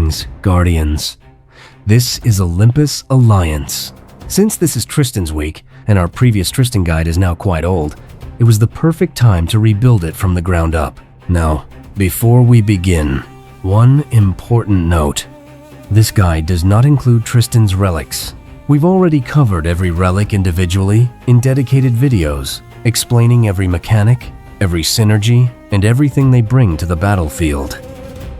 Greetings, Guardians. This is Olympus Alliance. Since this is Tristan's week, and our previous Tristan guide is now quite old, it was the perfect time to rebuild it from the ground up. Now, before we begin, one important note. This guide does not include Tristan's relics. We've already covered every relic individually in dedicated videos, explaining every mechanic, every synergy, and everything they bring to the battlefield.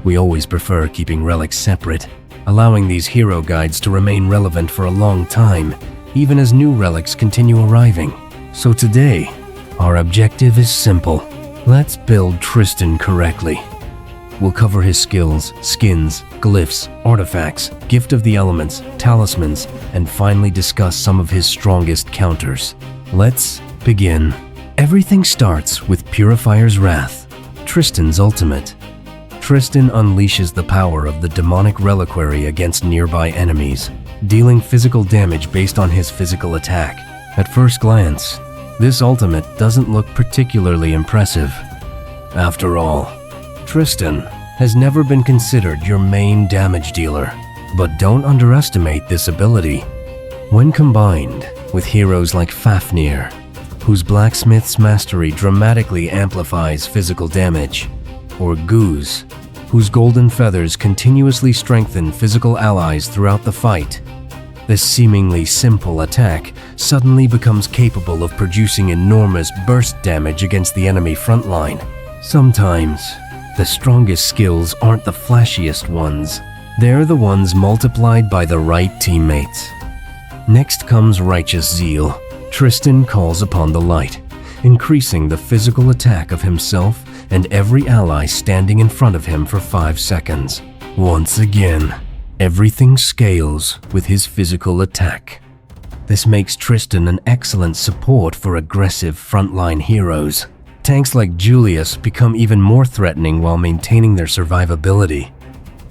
We always prefer keeping relics separate, allowing these hero guides to remain relevant for a long time, even as new relics continue arriving. So today, our objective is simple. Let's build Tristan correctly. We'll cover his skills, skins, glyphs, artifacts, gift of the elements, talismans, and finally discuss some of his strongest counters. Let's begin. Everything starts with Purifier's Wrath, Tristan's ultimate. Tristan unleashes the power of the demonic reliquary against nearby enemies, dealing physical damage based on his physical attack. At first glance, this ultimate doesn't look particularly impressive. After all, Tristan has never been considered your main damage dealer, but don't underestimate this ability. When combined with heroes like Fafnir, whose blacksmith's mastery dramatically amplifies physical damage, or Goose, whose golden feathers continuously strengthen physical allies throughout the fight, this seemingly simple attack suddenly becomes capable of producing enormous burst damage against the enemy front line. Sometimes, the strongest skills aren't the flashiest ones. They're the ones multiplied by the right teammates. Next comes Righteous Zeal. Tristan calls upon the light, increasing the physical attack of himself and every ally standing in front of him for 5 seconds. Once again, everything scales with his physical attack. This makes Tristan an excellent support for aggressive frontline heroes. Tanks like Julius become even more threatening while maintaining their survivability.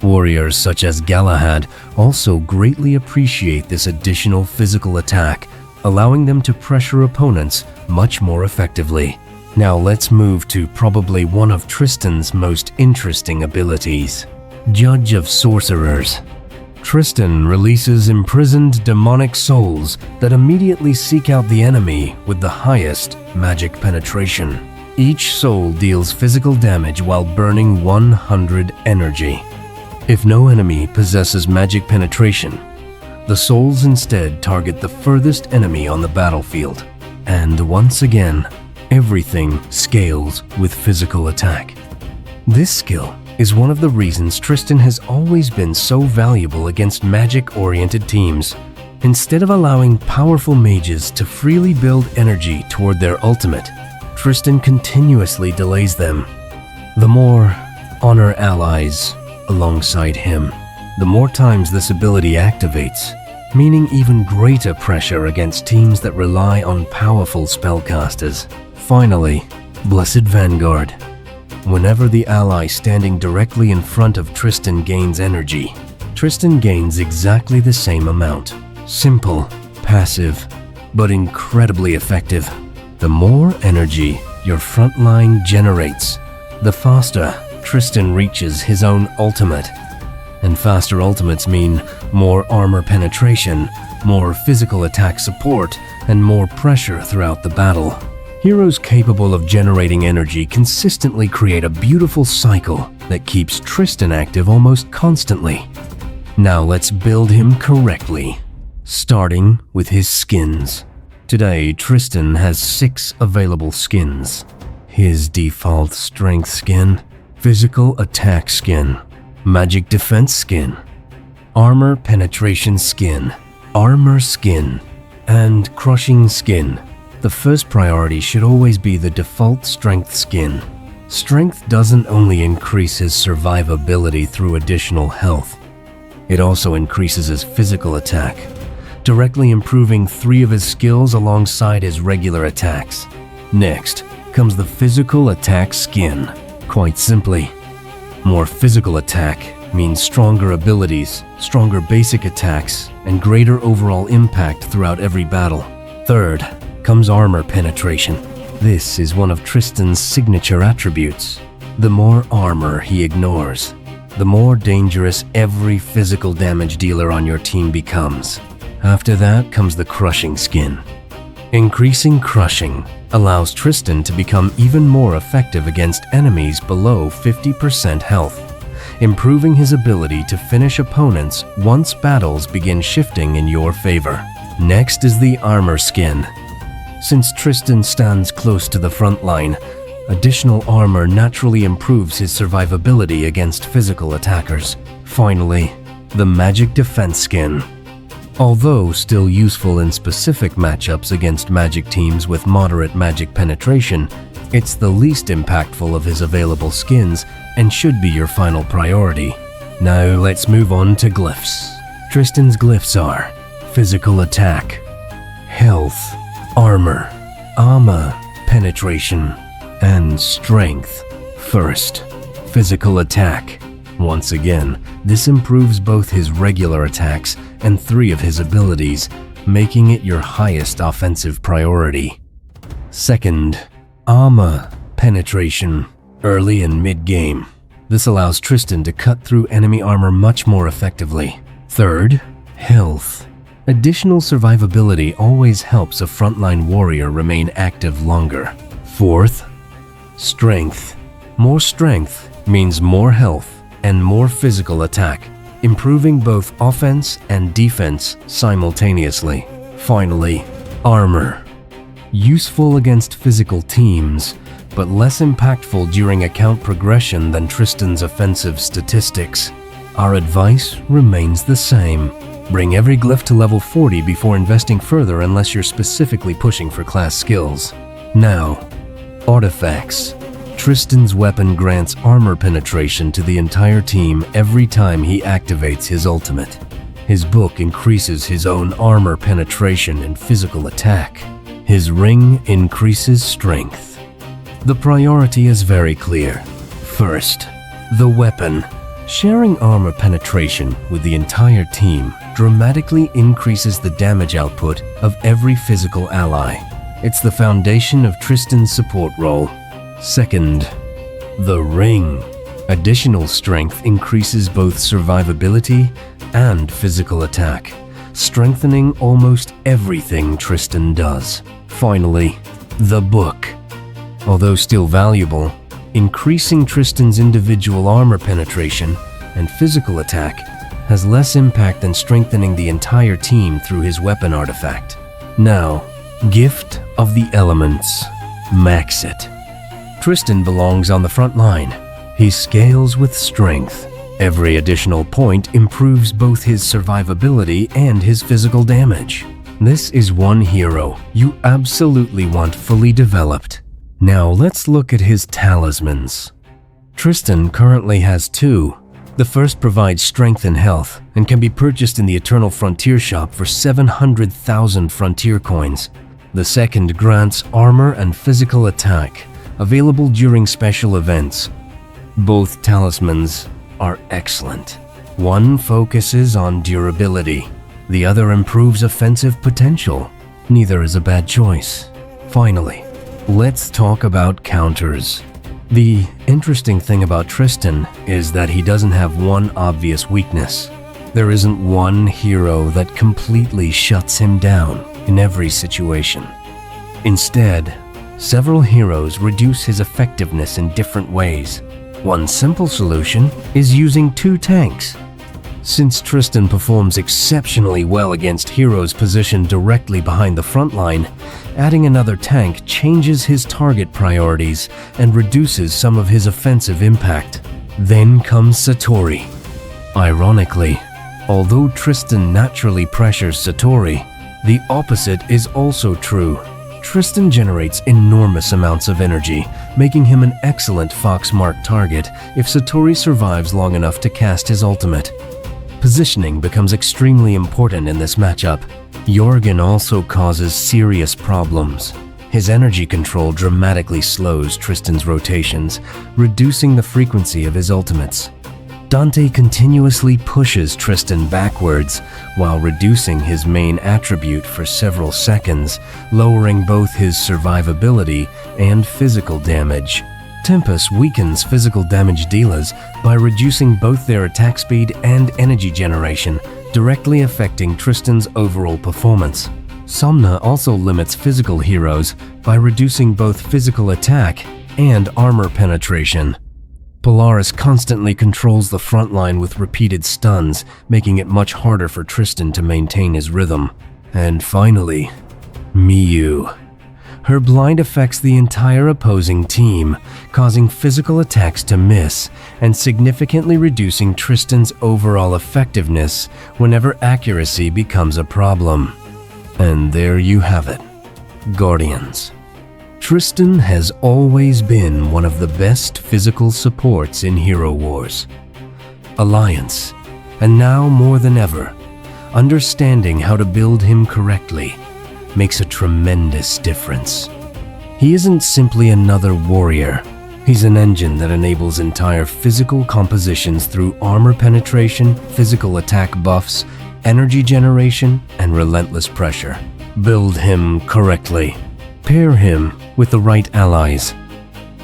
Warriors such as Galahad also greatly appreciate this additional physical attack, allowing them to pressure opponents much more effectively. Now let's move to probably one of Tristan's most interesting abilities, Judge of Sorcerers. Tristan releases imprisoned demonic souls that immediately seek out the enemy with the highest magic penetration. Each soul deals physical damage while burning 100 energy. If no enemy possesses magic penetration, the souls instead target the furthest enemy on the battlefield. And once again, everything scales with physical attack. This skill is one of the reasons Tristan has always been so valuable against magic-oriented teams. Instead of allowing powerful mages to freely build energy toward their ultimate, Tristan continuously delays them. The more honor allies alongside him, the more times this ability activates, meaning even greater pressure against teams that rely on powerful spellcasters. Finally, Blessed Vanguard. Whenever the ally standing directly in front of Tristan gains energy, Tristan gains exactly the same amount. Simple, passive, but incredibly effective. The more energy your front line generates, the faster Tristan reaches his own ultimate. And faster ultimates mean more armor penetration, more physical attack support, and more pressure throughout the battle. Heroes capable of generating energy consistently create a beautiful cycle that keeps Tristan active almost constantly. Now let's build him correctly, starting with his skins. Today, Tristan has 6 available skins. His default strength skin, physical attack skin, magic defense skin, armor penetration skin, armor skin, and crushing skin. The first priority should always be the default strength skin. Strength doesn't only increase his survivability through additional health, it also increases his physical attack, directly improving 3 of his skills alongside his regular attacks. Next comes the physical attack skin. Quite simply, more physical attack means stronger abilities, stronger basic attacks, and greater overall impact throughout every battle. Third comes armor penetration. This is one of Tristan's signature attributes. The more armor he ignores, the more dangerous every physical damage dealer on your team becomes. After that comes the crushing skin. Increasing crushing allows Tristan to become even more effective against enemies below 50% health, improving his ability to finish opponents once battles begin shifting in your favor. Next is the armor skin. Since Tristan stands close to the front line, additional armor naturally improves his survivability against physical attackers. Finally, the magic defense skin. Although still useful in specific matchups against magic teams with moderate magic penetration, it's the least impactful of his available skins and should be your final priority. Now let's move on to glyphs. Tristan's glyphs are physical attack, health, armor, penetration, and strength. First, physical attack. Once again, this improves both his regular attacks and 3 of his abilities, making it your highest offensive priority. Second, penetration, early and mid-game. This allows Tristan to cut through enemy armor much more effectively. Third, health. Additional survivability always helps a frontline warrior remain active longer. Fourth, strength. More strength means more health and more physical attack, improving both offense and defense simultaneously. Finally, armor. Useful against physical teams, but less impactful during account progression than Tristan's offensive statistics. Our advice remains the same. Bring every glyph to level 40 before investing further unless you're specifically pushing for class skills. Now, artifacts. Tristan's weapon grants armor penetration to the entire team every time he activates his ultimate. His book increases his own armor penetration and physical attack. His ring increases strength. The priority is very clear. First, the weapon. Sharing armor penetration with the entire team dramatically increases the damage output of every physical ally. It's the foundation of Tristan's support role. Second, the ring. Additional strength increases both survivability and physical attack, strengthening almost everything Tristan does. Finally, the book. Although still valuable, increasing Tristan's individual armor penetration and physical attack has less impact than strengthening the entire team through his weapon artifact. Now, Gift of the Elements. Max it. Tristan belongs on the front line. He scales with strength. Every additional point improves both his survivability and his physical damage. This is one hero you absolutely want fully developed. Now let's look at his talismans. Tristan currently has 2. The first provides strength and health and can be purchased in the Eternal Frontier shop for 700,000 frontier coins. The second grants armor and physical attack, available during special events. Both talismans are excellent. One focuses on durability. The other improves offensive potential. Neither is a bad choice. Finally, let's talk about counters. The interesting thing about Tristan is that he doesn't have one obvious weakness. There isn't one hero that completely shuts him down in every situation. Instead, several heroes reduce his effectiveness in different ways. One simple solution is using 2 tanks. Since Tristan performs exceptionally well against heroes positioned directly behind the front line, adding another tank changes his target priorities and reduces some of his offensive impact. Then comes Satori. Ironically, although Tristan naturally pressures Satori, the opposite is also true. Tristan generates enormous amounts of energy, making him an excellent Fox-marked target if Satori survives long enough to cast his ultimate. Positioning becomes extremely important in this matchup. Jorgen also causes serious problems. His energy control dramatically slows Tristan's rotations, reducing the frequency of his ultimates. Dante continuously pushes Tristan backwards while reducing his main attribute for several seconds, lowering both his survivability and physical damage. Tempest weakens physical damage dealers by reducing both their attack speed and energy generation, directly affecting Tristan's overall performance. Somna also limits physical heroes by reducing both physical attack and armor penetration. Polaris constantly controls the front line with repeated stuns, making it much harder for Tristan to maintain his rhythm. And finally, Miyu. Her blind affects the entire opposing team, causing physical attacks to miss and significantly reducing Tristan's overall effectiveness whenever accuracy becomes a problem. And there you have it, Guardians. Tristan has always been one of the best physical supports in Hero Wars. Alliance, and now more than ever, understanding how to build him correctly makes a tremendous difference. He isn't simply another warrior. He's an engine that enables entire physical compositions through armor penetration, physical attack buffs, energy generation, and relentless pressure. Build him correctly. Pair him with the right allies,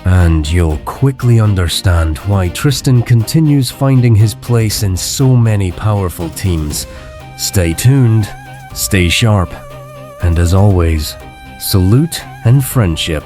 and you'll quickly understand why Tristan continues finding his place in so many powerful teams. Stay tuned, stay sharp, and as always, salute and friendship.